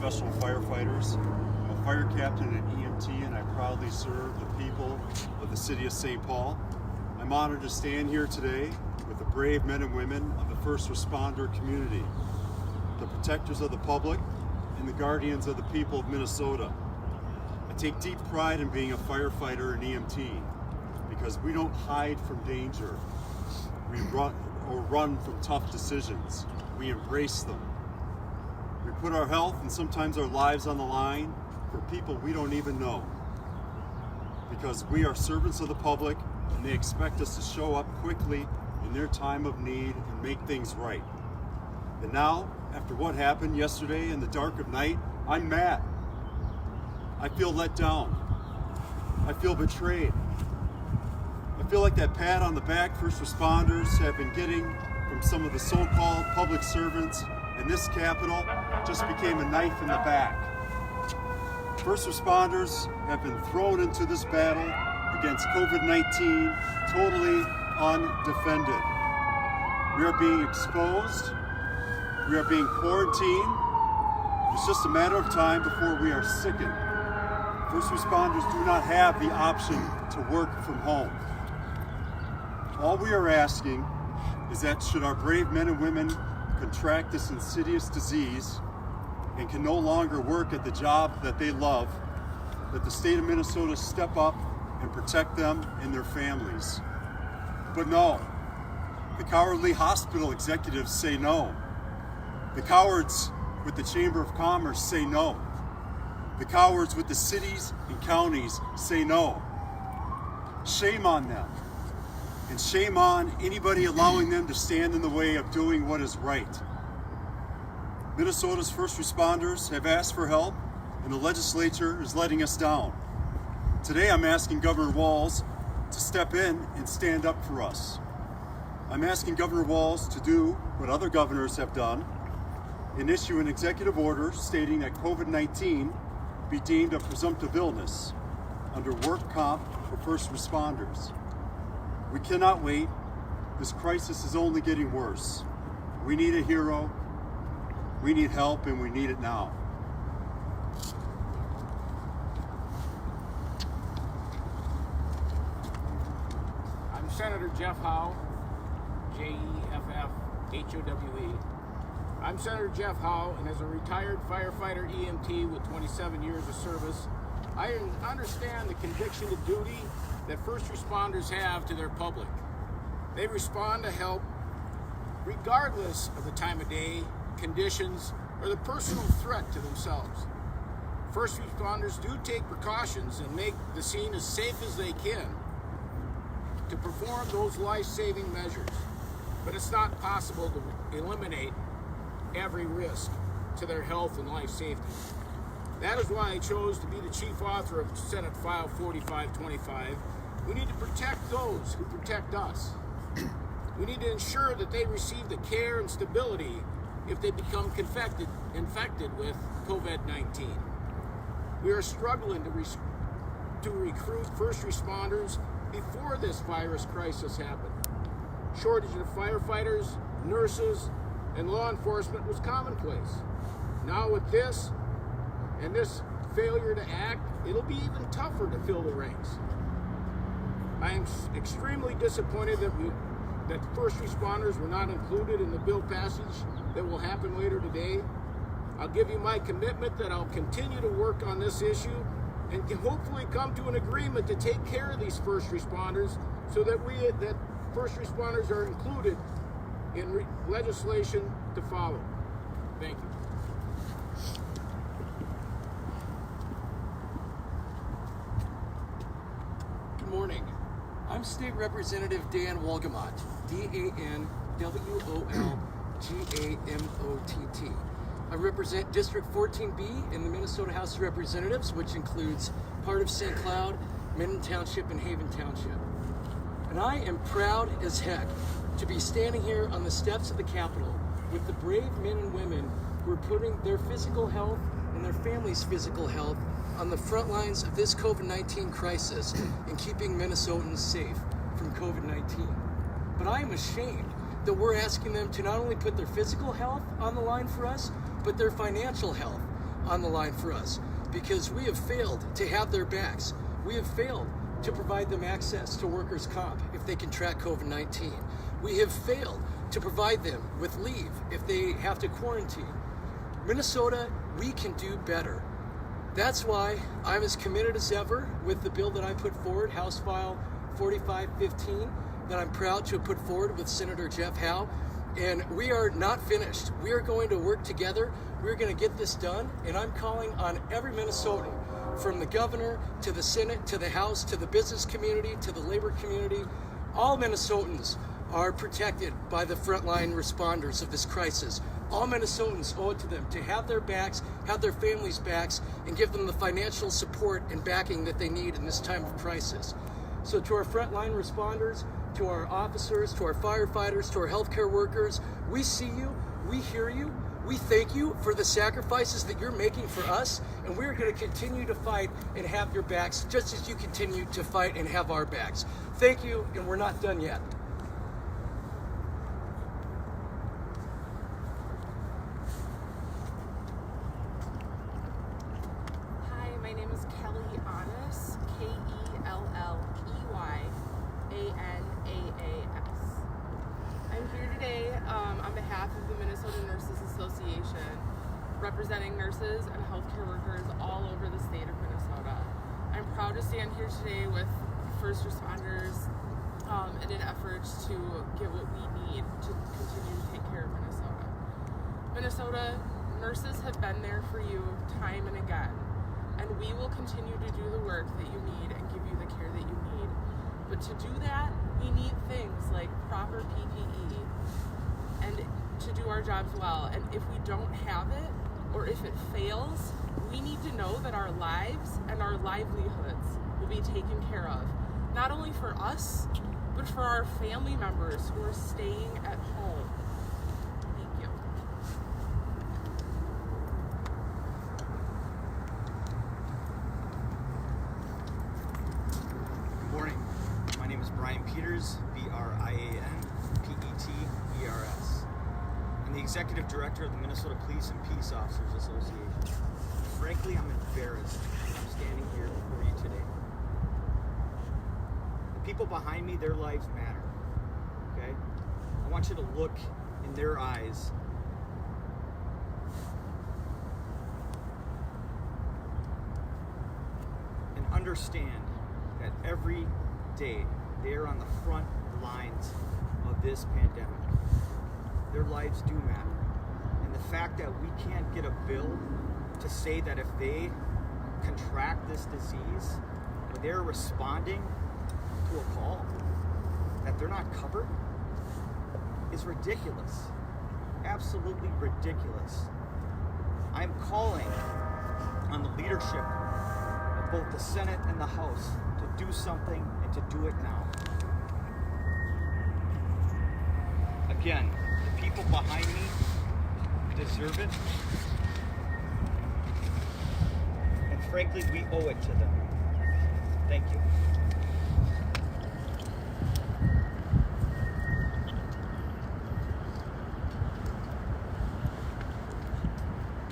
professional firefighters. I'm a fire captain at EMT, and I proudly serve the people of the city of St. Paul. I'm honored to stand here today with the brave men and women of the first responder community, the protectors of the public, and the guardians of the people of Minnesota. I take deep pride in being a firefighter and EMT because we don't hide from danger. We run from tough decisions. We embrace them. We put our health and sometimes our lives on the line for people we don't even know, because we are servants of the public and they expect us to show up quickly in their time of need and make things right. And now, after what happened yesterday in the dark of night, I'm mad. I feel let down. I feel betrayed. I feel like that pat on the back first responders have been getting from some of the so-called public servants in this Capitol just became a knife in the back. First responders have been thrown into this battle against COVID-19 totally undefended. We are being exposed. We are being quarantined. It's just a matter of time before we are sickened. First responders do not have the option to work from home. All we are asking is that should our brave men and women contract this insidious disease and can no longer work at the job that they love, that the state of Minnesota step up and protect them and their families. But no, the cowardly hospital executives say no. The cowards with the Chamber of Commerce say no. The cowards with the cities and counties say no. Shame on them. And shame on anybody allowing them to stand in the way of doing what is right. Minnesota's first responders have asked for help, and the legislature is letting us down. Today I'm asking Governor Walz to step in and stand up for us. I'm asking Governor Walz to do what other governors have done and issue an executive order stating that COVID-19 be deemed a presumptive illness under work comp for first responders. We cannot wait. This crisis is only getting worse. We need a hero, we need help, and we need it now. I'm Senator Jeff Howe, Jeffhowe. I'm Senator Jeff Howe, and as a retired firefighter EMT with 27 years of service, I understand the conviction to duty that first responders have to their public. They respond to help regardless of the time of day, conditions, or the personal threat to themselves. First responders do take precautions and make the scene as safe as they can to perform those life-saving measures, but it's not possible to eliminate every risk to their health and life safety. That is why I chose to be the chief author of Senate File 4525. We need to protect those who protect us. We need to ensure that they receive the care and stability if they become infected with COVID-19. We are struggling to recruit first responders before this virus crisis happened. Shortage of firefighters, nurses, and law enforcement was commonplace. Now with this and this failure to act, it'll be even tougher to fill the ranks. I am extremely disappointed that first responders were not included in the bill passage that will happen later today. I'll give you my commitment that I'll continue to work on this issue and can hopefully come to an agreement to take care of these first responders so that first responders are included in legislation to follow. Thank you. Good morning. I'm State Representative Dan Wolgamott, DanWolgamott. I represent District 14B in the Minnesota House of Representatives, which includes part of St. Cloud, Minden Township, and Haven Township. And I am proud as heck to be standing here on the steps of the Capitol with the brave men and women who are putting their physical health and their families' physical health on the front lines of this COVID-19 crisis and keeping Minnesotans safe from COVID-19. But I am ashamed that we're asking them to not only put their physical health on the line for us, but their financial health. on the line for us because we have failed to have their backs. We have failed to provide them access to workers' comp if they contract COVID-19. We have failed to provide them with leave if they have to quarantine. Minnesota, we can do better. That's why I'm as committed as ever with the bill that I put forward, House File 4515, that I'm proud to have put forward with Senator Jeff Howe. And we are not finished. We are going to work together. We're going to get this done. And I'm calling on every Minnesotan, from the governor to the Senate to the House to the business community to the labor community. All Minnesotans are protected by the frontline responders of this crisis. All Minnesotans owe it to them to have their backs, have their families' backs, and give them the financial support and backing that they need in this time of crisis. So to our frontline responders, to our officers, to our firefighters, to our healthcare workers, we see you, we hear you, we thank you for the sacrifices that you're making for us, and we're going to continue to fight and have your backs just as you continue to fight and have our backs. Thank you, and we're not done yet. Hi, my name is Kelly Annas, Kelley-Annaas. I'm here today on behalf of the Minnesota Nurses Association, representing nurses and healthcare workers all over the state of Minnesota. I'm proud to stand here today with first responders in an effort to get what we need to continue to take care of Minnesota. Minnesota, nurses have been there for you time and again, and we will continue to do the work that you need and give you the care that you need. But to do that, we need things like proper PPE and to do our jobs well. And if we don't have it, or if it fails, we need to know that our lives and our livelihoods will be taken care of. Not only for us, but for our family members who are staying at home. Thank you. Good morning. My name is Brian Peters, BRIAN-PETERS. I'm the Executive Director of the Minnesota Police and Peace Officers Association. Frankly, I'm embarrassed that I'm standing here before you today. The people behind me, their lives matter, okay? I want you to look in their eyes and understand that every day they are on the front lines of this pandemic. Their lives do matter. And the fact that we can't get a bill to say that if they contract this disease, or they're responding to a call, that they're not covered, is ridiculous. Absolutely ridiculous. I'm calling on the leadership of both the Senate and the House to do something and to do it now. Again, the people behind me deserve it. And frankly, we owe it to them. Thank you.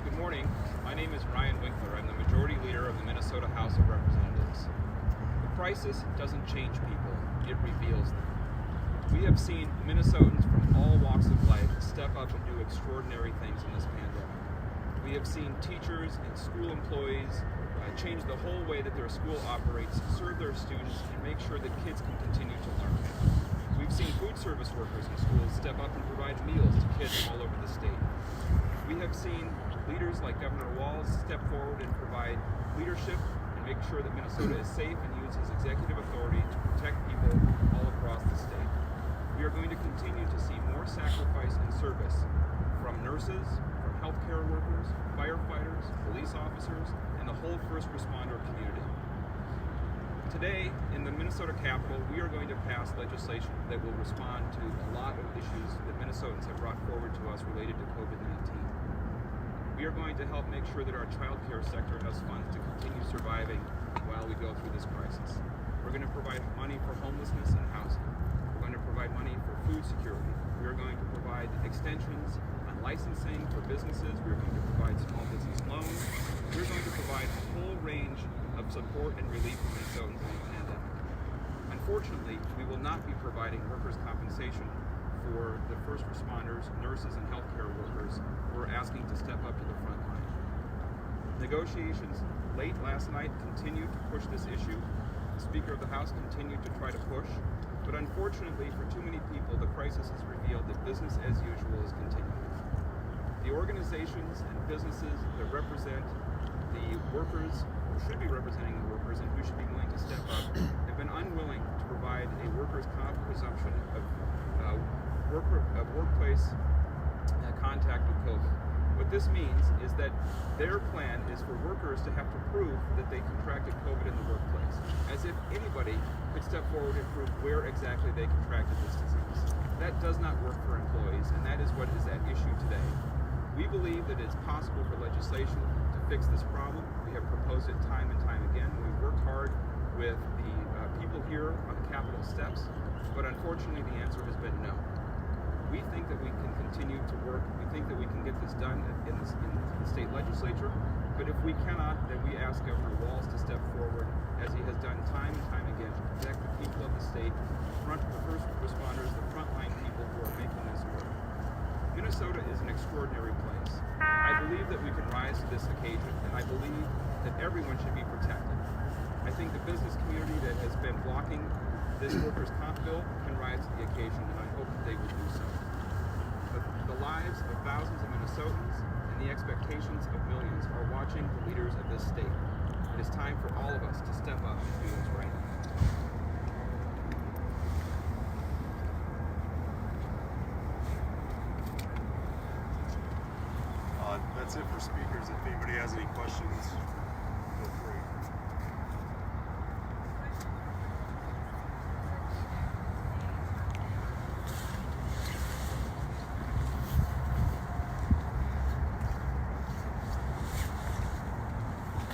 Good morning. My name is Ryan Winkler. I'm the Majority Leader of the Minnesota House of Representatives. The crisis doesn't change people, it reveals them. We have seen Minnesotans from all walks of life step up and do extraordinary things in this pandemic. We have seen teachers and school employees change the whole way that their school operates, serve their students, and make sure that kids can continue to learn. We've seen food service workers in schools step up and provide meals to kids all over the state. We have seen leaders like Governor Walz step forward and provide leadership and make sure that Minnesota is safe and use his executive authority to protect people all across the state. We are going to continue to see more sacrifice and service from nurses, from healthcare workers, firefighters, police officers, and the whole first responder community. Today, in the Minnesota Capitol, we are going to pass legislation that will respond to a lot of issues that Minnesotans have brought forward to us related to COVID-19. We are going to help make sure that our child care sector has funds to continue surviving while we go through this crisis. We're going to provide money for homelessness and housing. We're going to provide money for food security. We are going to provide extensions on licensing for businesses. We're going to provide small business loans. We're going to provide a whole range of support and relief for Minnesotans in the pandemic. Unfortunately, we will not be providing workers' compensation for the first responders, nurses, and healthcare workers who are asking to step up to the front line. Negotiations late last night continued to push this issue. The Speaker of the House continued to try to push, but unfortunately for too many people, the crisis has revealed that business as usual is continuing. The organizations and businesses that represent the workers, who should be representing the workers and who should be willing to step up, have been unwilling to provide a workers' comp presumption of workplace contact with COVID. What this means is that their plan is for workers to have to prove that they contracted COVID in the workplace, as if anybody could step forward and prove where exactly they contracted this disease. That does not work for employees, and that is what is at issue today. We believe that it's possible for legislation to fix this problem. We have proposed it time and time again. We've worked hard with the people here on the Capitol steps, but unfortunately the answer has been no. We think that we can continue to work. We think that we can get this done in the state legislature, but if we cannot, then we ask Governor Walz to step forward, as he has done time and time again, to protect the people of the state, the first responders, the frontline people who are making this work. Minnesota is an extraordinary place. I believe that we can rise to this occasion, and I believe that everyone should be protected. I think the business community that has been blocking this workers' comp bill can rise to the occasion, and I hope that they will do so. The lives of thousands of Minnesotans and the expectations of millions are watching the leaders of this state. It is time for all of us to step up and do what's right. That's it for speakers. If anybody has any questions, feel free.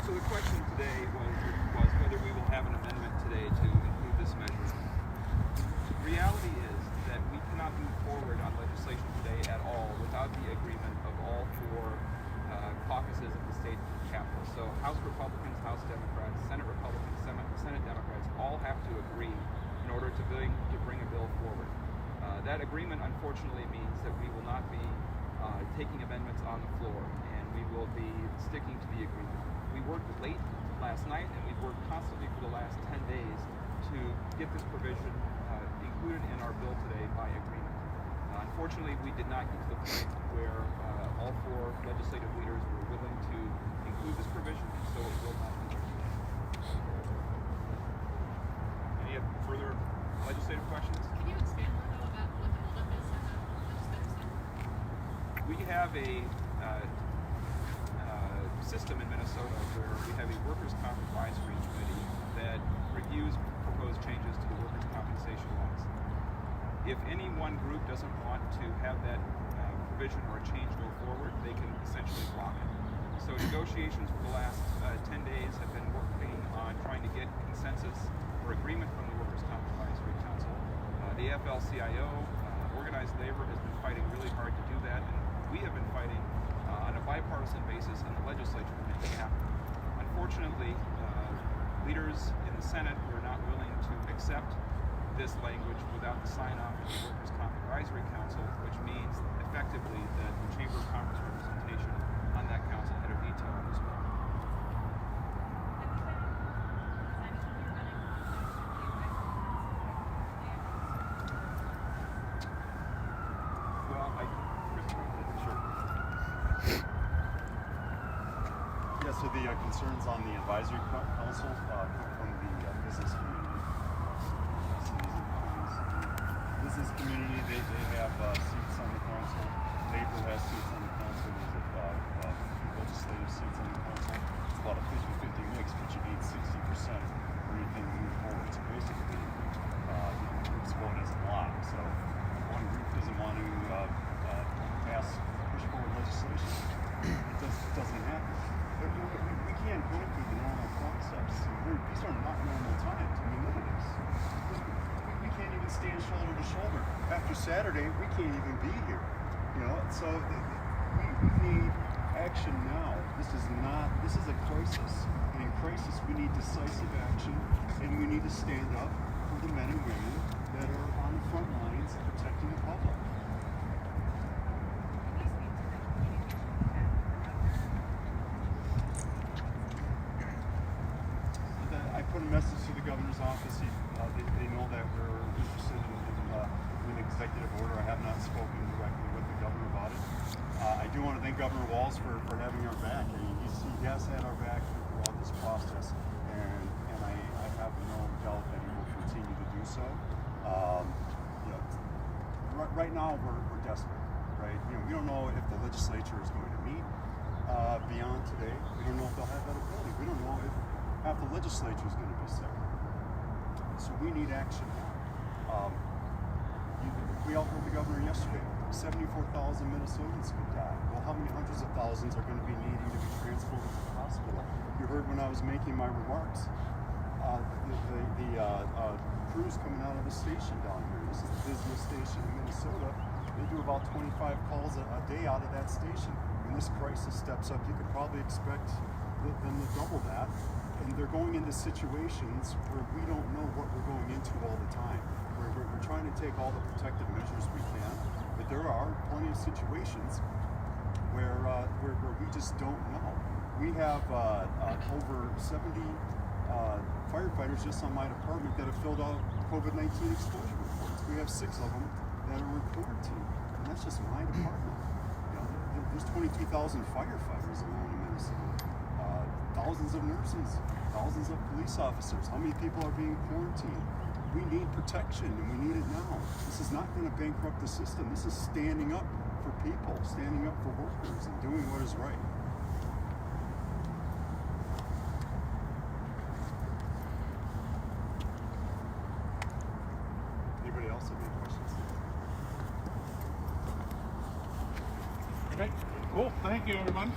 So the question today was whether we will have an amendment today to include this measure. The reality is that we cannot move forward on legislation today at all without the agreement of all four caucuses of the state capitol. So House Republicans, House Democrats, Senate Republicans, Senate Democrats all have to agree in order to bring a bill forward. That agreement unfortunately means that we will not be taking amendments on the floor, and we will be sticking to the agreement. We worked late last night, and we've worked constantly for the last 10 days to get this provision included in our bill today by agreement. Unfortunately, we did not get to the point where all four legislative leaders were willing to include this provision, and so it will not be. Any further legislative questions? Can you expand a little about what the holdup is in the legislative session? We have a system in Minnesota where we have a workers' comp advisory committee that reviews proposed changes to the workers' compensation laws. If any one group doesn't want to have that provision or a change go forward, they can essentially block it. So negotiations for the last 10 days have been working on trying to get consensus or agreement from the Workers' Comp Advisory Council. The AFL-CIO, organized labor, has been fighting really hard to do that, and we have been fighting on a bipartisan basis in the legislature to make it happen. Unfortunately, leaders in the Senate were not willing to accept this language without the sign-off of the Workers' Comp Advisory Council, which means effectively that the Chamber of Commerce representation on that council had a veto on this bill. Well, sure. Yeah, so the concerns on the advisory council come from the business community. Business community, they have seats on the council. Labor has seats on the council. There's legislative seats on the council. It's about a 50-50 mix, but you need 60% for anything to move forward. So basically, groups vote as a block. So if one group doesn't want to push forward legislation, it doesn't happen. We can't go through the normal concepts. These are not normal times. I mean, look at this. We can't even stand shoulder to shoulder. After Saturday, we can't even be here. You know, so we need action now. This is a crisis. And in crisis, we need decisive action, and we need to stand up for the men and women that are on the front lines protecting the public. I put a message to the governor's office. They know that we're interested in an executive order. I have not spoken directly with the governor about it. I do want to thank Governor Walz for having our back. He has had our back throughout this process, and I have no doubt that he will continue to do so. You know, right now we're desperate, right? You know, we don't know if the legislature is going to meet beyond today. We don't know if they'll have that ability. We don't know if half the legislature is going to be sick. So we need action now. We all heard the governor yesterday. 74,000 Minnesotans could die. Well, how many hundreds of thousands are going to be needing to be transported to the hospital? You heard when I was making my remarks. The crews coming out of the station down here. This is the busiest station in Minnesota. They do about 25 calls a day out of that station. When this crisis steps up, you could probably expect them to double that. And they're going into situations where we don't know what we're going into all the time. We're trying to take all the protective measures we can, but there are plenty of situations where we just don't know. We have over 70 firefighters just on my department that have filled out COVID-19 exposure reports. We have 6 of them that are in quarantine, and that's just my department. You know, there's 22,000 firefighters alone in Minnesota. Thousands of nurses, thousands of police officers. How many people are being quarantined? We need protection, and we need it now. This is not going to bankrupt the system. This is standing up for people, standing up for workers, and doing what is right. Anybody else have any questions? Okay, cool. Thank you, everyone.